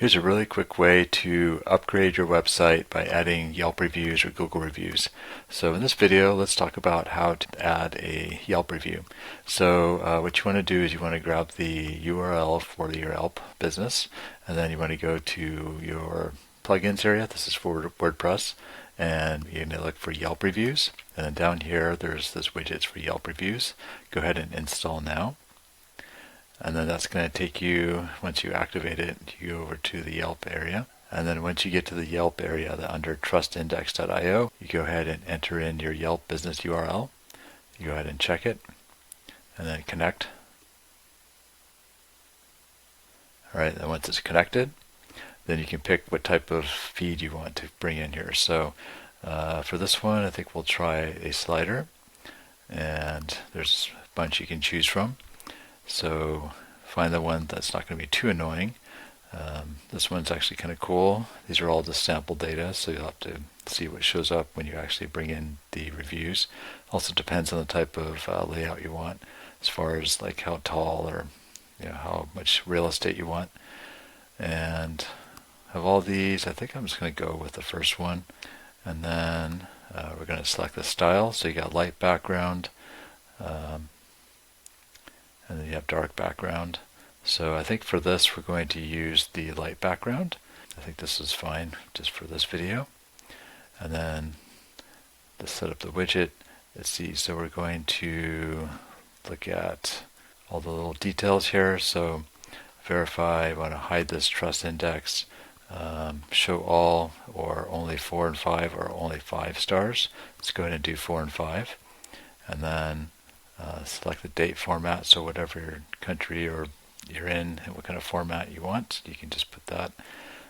Here's a really quick way to upgrade your website by adding Yelp reviews or Google reviews. So in this video, let's talk about how to add a Yelp review. So what you want to do is you want to grab the URL for your Yelp business, and then you want to go to your plugins area. This is for WordPress, and you're going to look for Yelp reviews. And then down here, there's this widgets for Yelp reviews. Go ahead and install now. And then that's going to take you, once you activate it, you go over to the Yelp area. And then once you get to the Yelp area, under trustindex.io, you go ahead and enter in your Yelp business URL. You go ahead and check it, and then connect. All right, then once it's connected, then you can pick what type of feed you want to bring in here. So for this one, I think we'll try a slider, and there's a bunch you can choose from. So find the one that's not going to be too annoying. This one's actually kind of cool. These are all just sample data, so you'll have to see what shows up when you actually bring in the reviews. Also depends on the type of layout you want, as far as like how tall or how much real estate you want. And of all these, I think I'm just going to go with the first one. And then we're going to select the style. So you got light background. And then you have dark background. So I think for this we're going to use the light background. I think this is fine just for this video. And then let's set up the widget. Let's see, so we're going to look at all the little details here. So verify, I want to hide this trust index, show all, or only 4 and 5, or only 5 stars. Let's go ahead and do 4 and 5. And then select the date format, so whatever country or you're in and what kind of format you want, you can just put that.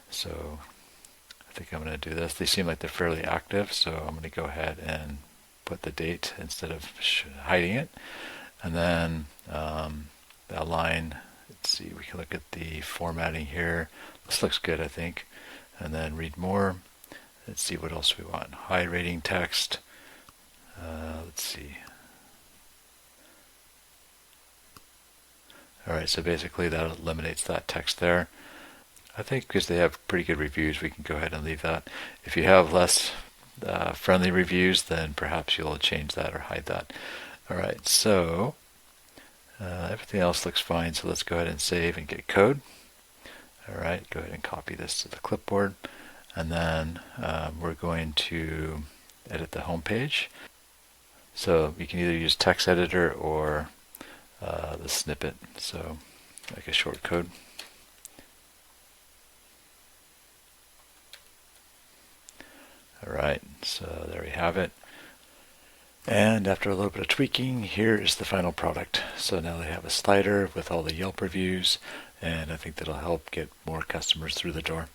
So I think I'm going to do this. They seem like they're fairly active, so I'm going to go ahead and put the date instead of hiding it. And then the align, let's see, we can look at the formatting here. This looks good, I think. And then read more. Let's see what else we want. High rating text. Let's see. Alright, so basically that eliminates that text there. I think because they have pretty good reviews, we can go ahead and leave that. If you have less friendly reviews, then perhaps you'll change that or hide that. Alright, so everything else looks fine, so let's go ahead and save and get code. Alright, go ahead and copy this to the clipboard. And then we're going to edit the home page. So you can either use text editor or the snippet, so like a short code. Alright, so there we have it. And after a little bit of tweaking, here is the final product. So now they have a slider with all the Yelp reviews, and I think that'll help get more customers through the door.